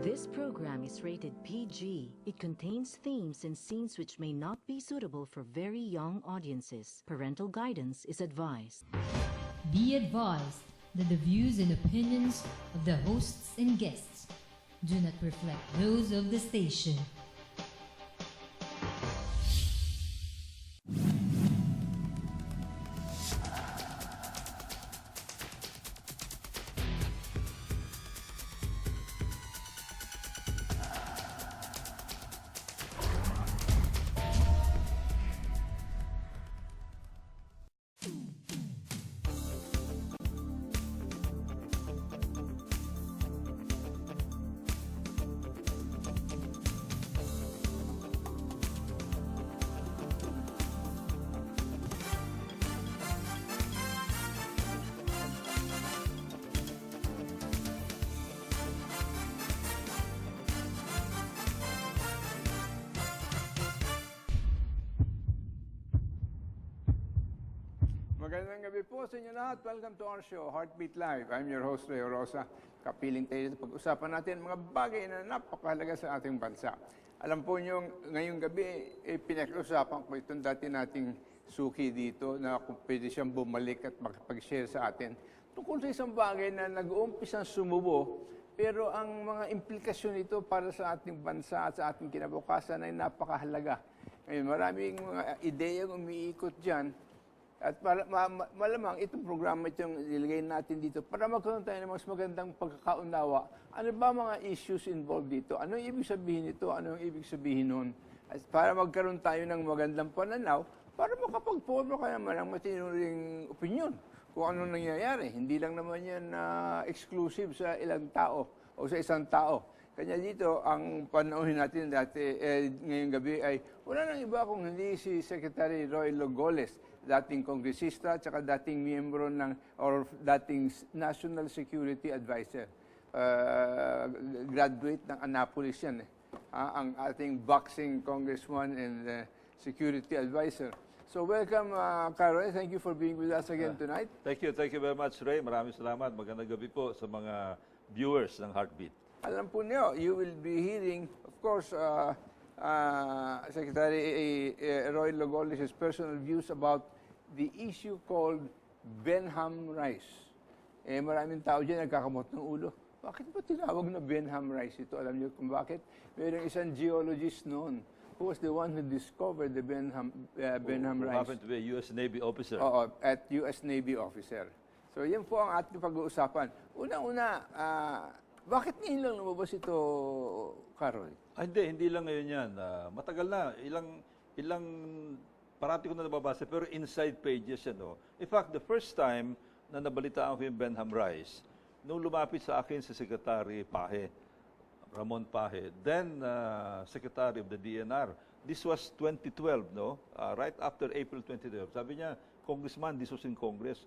This program is rated PG. It contains themes and scenes which may not be suitable for very young audiences. Parental guidance is advised. Be advised that the views and opinions of the hosts and guests do not reflect those of the station. Magandang gabi po sa inyo lahat. Welcome to our show, Heartbeat Live. I'm your host, Ray Rosa. Kapiling tayo dito. Pag-usapan natin mga bagay na napakahalaga sa ating bansa. Alam po nyo, ngayong gabi, pinag-usapan ko itong dati nating suki dito na kung pwede siyang bumalik at makapag-share sa atin. Tungkol sa isang bagay na nag-uumpisang sumubo, pero ang mga implikasyon nito para sa ating bansa at sa ating kinabukasan ay napakahalaga. Ngayon, maraming mga ideyang umiikot dyan. At malamang itong programa itong nilagay natin dito para magkaroon tayo ng mas magandang pagkakaunawa. Ano ba mga issues involved dito? Ano yung ibig sabihin nito? Ano yung ibig sabihin nun? At para magkaroon tayo ng magandang pananaw, para makapag-forma ka naman ng matinuring opinion kung ano nangyayari. Hindi lang naman yan exclusive sa ilang tao o sa isang tao. Kanya dito, ang panauhin natin dati ngayong gabi ay wala nang iba kung hindi si Secretary ROILO GOLEZ, dating kongresista at saka dating miyembro ng or dating National Security Advisor. Graduate ng Annapolis yan. Ang ating boxing congressman and security advisor. So welcome, Carol. Thank you for being with us again tonight. Thank you very much, Ray. Maraming salamat. Magandang gabi po sa mga viewers ng Heartbeat. Alam po niyo, you will be hearing, of course, Secretary ROILO GOLEZ's personal views about the issue called Benham rice. Maraming tao dyan nagkakamot ng ulo. Bakit ba tinawag na Benham rice ito? Alam niyo kung bakit? Mayroong isang geologist noon who was the one who discovered the Benham rice. Who happened to be a U.S. Navy officer. Oo, at U.S. Navy officer. So yan po ang ating pag-uusapan. Una-una, bakit ngayon lang lumabas ito, Carol? Hindi lang ngayon yan. Matagal na. Ilang parati ko na nababasa, pero inside pages yan. In fact, the first time na nabalitaan ko yung Benham rice, nung lumapit sa akin si Secretary Pahe, Ramon Pahe, then Secretary of the DNR. This was 2012, no? Right after April 2012. Sabi niya, Congressman, this was in Congress.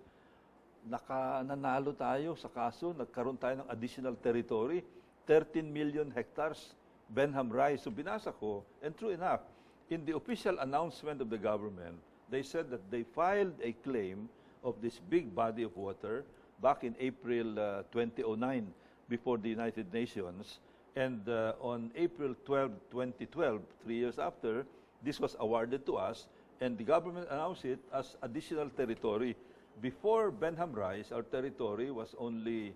Nanalo tayo sa kaso, nagkaroon tayo ng additional territory, 13 million hectares, Benham rice. So binasa ko, and true enough, in the official announcement of the government, they said that they filed a claim of this big body of water back in April 2009 before the United Nations. And on April 12, 2012, 3 years after, this was awarded to us, and the government announced it as additional territory. Before Benham rice, our territory was only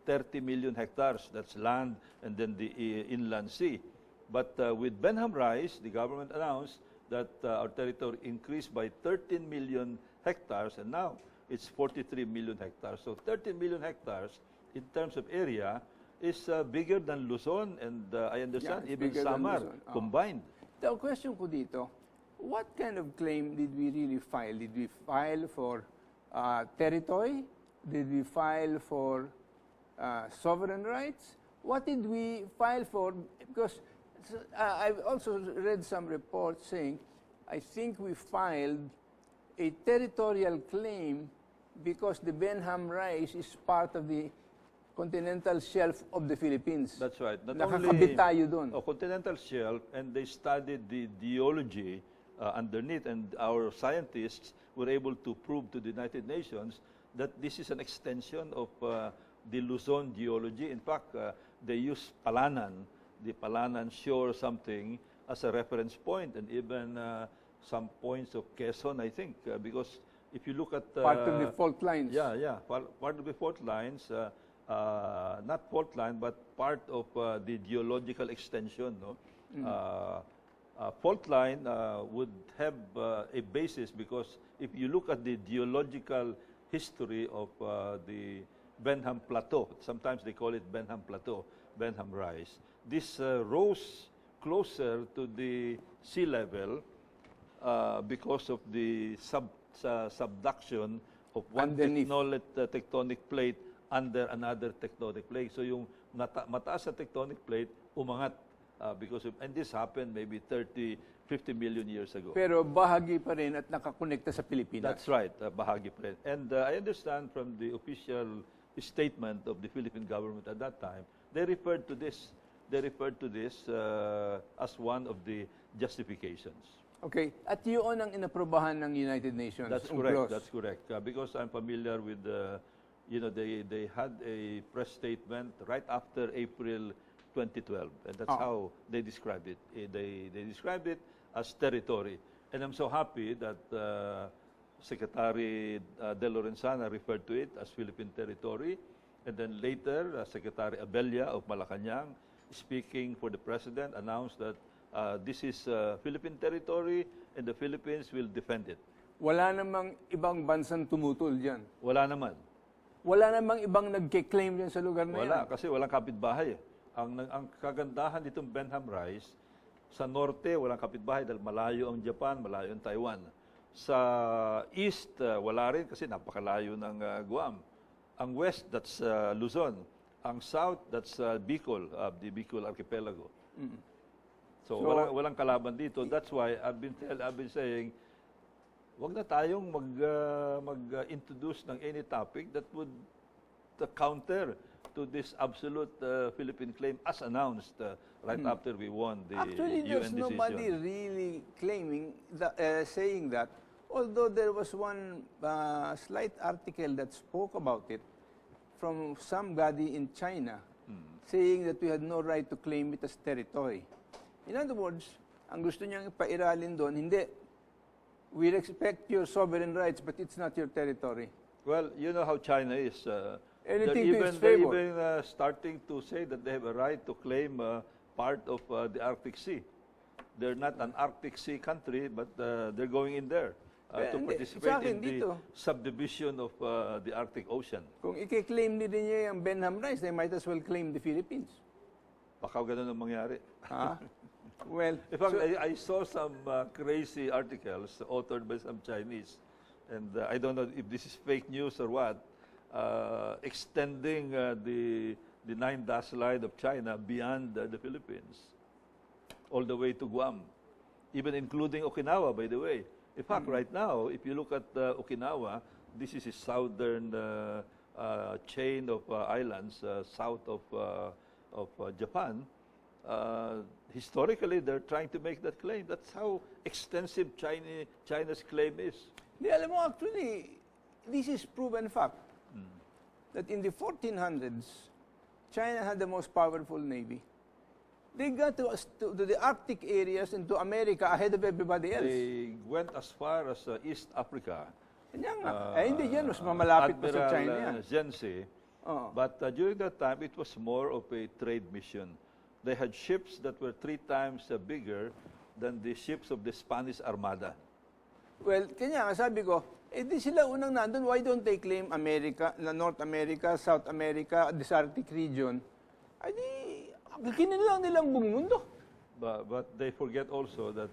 30 million hectares. That's land and then the inland sea. But with Benham rice, the government announced that our territory increased by 13 million hectares, and now it's 43 million hectares. So 13 million hectares in terms of area is bigger than Luzon and I understand even Samar combined. The question ko dito, what kind of claim did we really file? Did we file for territory? Did we file for sovereign rights? What did we file for? Because I've also read some reports saying, I think we filed a territorial claim because the Benham rice is part of the continental shelf of the Philippines. That's right. Nakakabit tayo doon. Continental shelf, and they studied the geology underneath, and our scientists were able to prove to the United Nations that this is an extension of the Luzon geology. In fact, they use Palanan, the Palanan shore something as a reference point, and even some points of Quezon, I think, because if you look at Part of the fault lines. yeah, part of the fault lines, not fault line, but part of the geological extension. No, fault line would have a basis because if you look at the geological history of the Benham Plateau, sometimes they call it Benham Plateau, Benham Rise. This rose closer to the sea level because of the subduction of one tectonic plate under another tectonic plate. So yung mataas na tectonic plate umangat because of, and this happened maybe 30, 50 million years ago. Pero bahagi pa rin at nakakonekta sa Pilipinas. That's right, bahagi pa rin. And I understand from the official statement of the Philippine government at that time, they referred to this. They referred to this as one of the justifications. Okay. At yun ang inaprobahan ng United Nations. That's correct. That's correct. Because I'm familiar with, they had a press statement right after April 2012, and that's how they described it. They described it as territory. And I'm so happy that Secretary De Lorenzana referred to it as Philippine territory. And then later, Secretary Abella of Malacanang, speaking for the President, announced that this is Philippine territory and the Philippines will defend it. Wala namang ibang bansang tumutol dyan. Wala naman. Wala namang ibang nagke-claim dyan sa lugar na yan. Wala, kasi walang kapitbahay. Ang kagandahan nitong Benham Rise, sa norte, walang kapitbahay dahil malayo ang Japan, malayo ang Taiwan. Sa east, wala rin kasi napakalayo ng Guam. Ang west, that's Luzon. Ang south, that's Bicol, the Bicol Archipelago. So walang kalaban dito. That's why I've been saying, wag na tayong mag-introduce ng any topic that would counter to this absolute Philippine claim as announced right after we won the Actually, UN there's decision. nobody really claiming that, saying that, although there was one slight article that spoke about it from somebody in China, saying that we had no right to claim it as territory. In other words, ang gusto niyang ipairalin doon, hindi, we respect your sovereign rights, but it's not your territory. Well, you know how China is. Anything to its they're favor. even starting to say that they have a right to claim part of the Arctic Sea. They're not an Arctic Sea country, but they're going in there to participate in the subdivision of the Arctic Ocean. Kung i-claim din niya yung Benham Rise, they might as well claim the Philippines. Baka ganun ang mangyari. Huh? Well, in fact, I saw some crazy articles authored by some Chinese, and I don't know if this is fake news or what, extending the 9-dash line of China beyond the Philippines, all the way to Guam, even including Okinawa, by the way. In fact, right now, if you look at Okinawa, this is a southern chain of islands south of Japan. Historically, they're trying to make that claim. That's how extensive China's claim is. Di, alam mo, actually, this is proven fact. That in the 1400s, China had the most powerful navy. They got to the Arctic areas and to America ahead of everybody else. They went as far as East Africa. Kanya nga. Hindi yan, mas mamalapit pa sa China yan. Zhenzi. But during that time, it was more of a trade mission. They had ships that were 3 times bigger than the ships of the Spanish Armada. Well, kanya nga, sabi ko, di sila unang nandun, why don't they claim America, North America, South America, this Arctic region? Ay di, kinilang nilang buong mundo. But they forget also that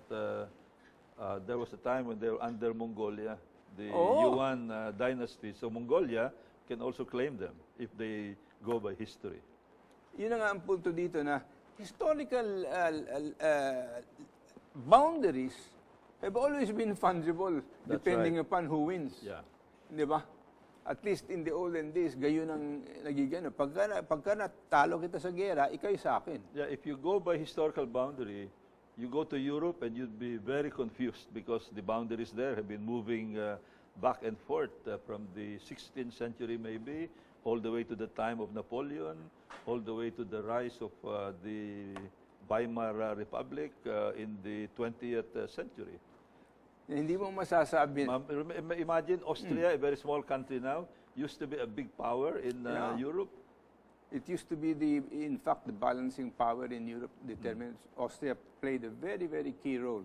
there was a time when they were under Mongolia, the Yuan dynasty. So Mongolia can also claim them if they go by history. Yun nga ang punto dito na historical boundaries have always been fungible depending upon who wins. Yeah. Di ba? At least in the olden days, gayon ang nagigano. Pagka natalo kita sa gera, ikay sa akin. Yeah, if you go by historical boundary, you go to Europe and you'd be very confused because the boundaries there have been moving back and forth from the 16th century maybe, all the way to the time of Napoleon, all the way to the rise of the Weimar Republic in the 20th century. Hindi mo masasabi. Imagine Austria, a very small country now, used to be a big power in Europe. It used to be in fact, the balancing power in Europe determined. Austria played a very, very key role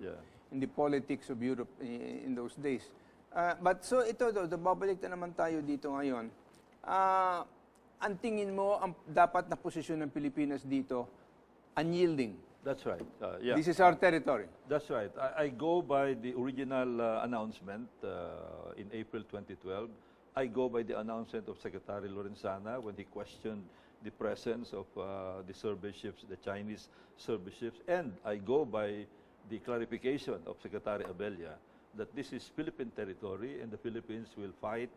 in the politics of Europe in those days. But so ito, babalik na naman tayo dito ngayon. Ang tingin mo, ang dapat na posisyon ng Pilipinas dito, unyielding. That's right. Yeah. This is our territory. That's right. I go by the original announcement in April 2012. I go by the announcement of Secretary Lorenzana when he questioned the presence of the survey ships, the Chinese survey ships. And I go by the clarification of Secretary Abella that this is Philippine territory and the Philippines will fight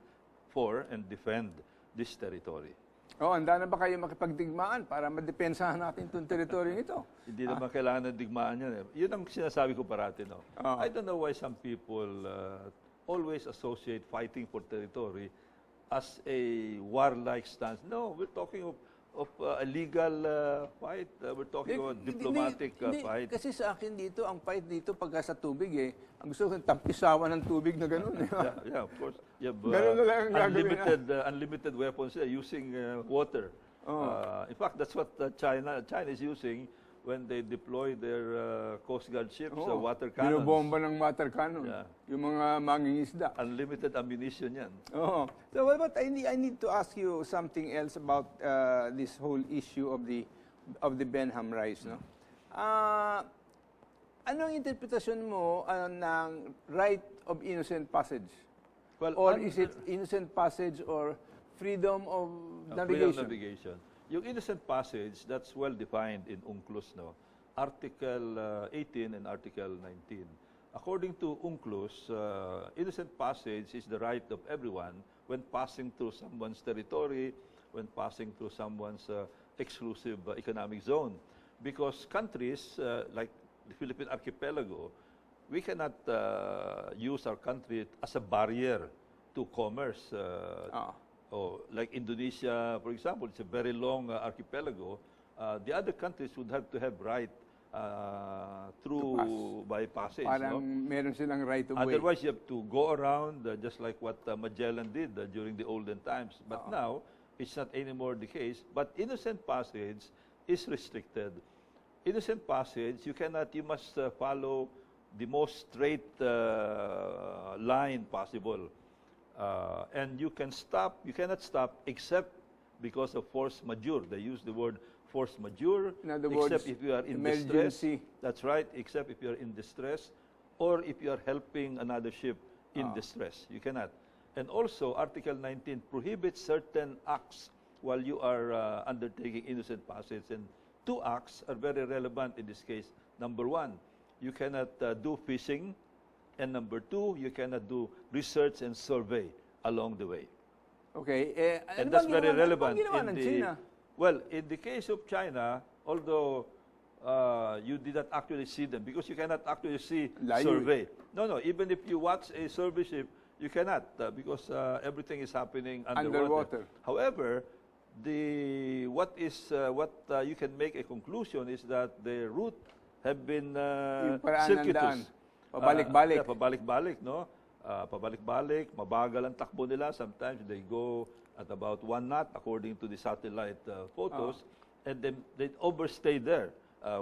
for and defend this territory. Handa na ba kayo makipagdigmaan para madepensahan natin itong teritoryo ito? Hindi naman kailangan ng digmaan yan. Yun ang sinasabi ko parati. No? I don't know why some people always associate fighting for territory as a warlike stance. No, we're talking of a legal fight. We're talking about diplomatic fight. Kasi sa akin dito, ang fight dito pagka sa tubig ang gusto ko tampisawan ng tubig na gano'n. Yeah, of course. You have Ganun na lang ang gagawin unlimited weapons using water. In fact, that's what China is using when they deploy their Coast Guard ships, water cannons. Binobomba ng water cannon. Yeah. Yung mga mangingisda. Unlimited ammunition yan. So what about, I need to ask you something else about this whole issue of the Benham rice, no? Anong interpretasyon mo ng right of innocent passage? Well, or is it innocent passage or freedom of navigation? Freedom of navigation. Yung innocent passage, that's well defined in UNCLOS, no? Article 18 and Article 19. According to UNCLOS, innocent passage is the right of everyone when passing through someone's territory, when passing through someone's exclusive economic zone. Because countries like the Philippine archipelago, we cannot use our country as a barrier to commerce. Like Indonesia, for example, it's a very long archipelago. The other countries would have to have right through by passage. Parang meron silang right of way. Otherwise, you have to go around, just like what Magellan did during the olden times. But now, it's not anymore the case. But innocent passage is restricted. Innocent passage, you must follow the most straight line possible. And you cannot stop except because of force majeure. They use the word force majeure, except if you are in distress. That's right, except if you are in distress or if you are helping another ship in distress. You cannot. And also, Article 19 prohibits certain acts while you are undertaking innocent passage. And two acts are very relevant in this case. Number one, you cannot do fishing. And number two, you cannot do research and survey along the way. Okay. And that's very relevant. Well, in the case of China, although you did not actually see them, because you cannot actually see survey. No, even if you watch a survey ship, you cannot, because everything is happening underwater. However, what you can make a conclusion is that the route have been circuitous. Pabalik-balik. Pabalik-balik, no? Pabalik-balik, mabagal ang takbo nila. Sometimes they go at about 1 knot according to the satellite photos. And then they overstay there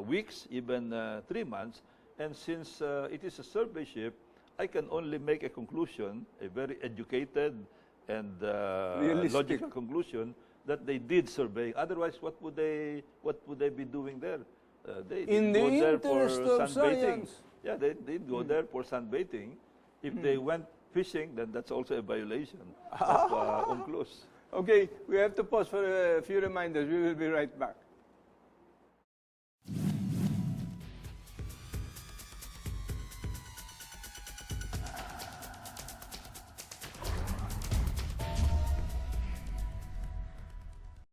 weeks, even 3 months. And since it is a survey ship, I can only make a conclusion, a very educated and logical conclusion, that they did survey. Otherwise, what would they be doing there? They didn't go there for sunbathing. Yeah, they did go there for sunbathing. If they went fishing, then that's also a violation of UNCLOS. Okay, we have to pause for a few reminders. We will be right back.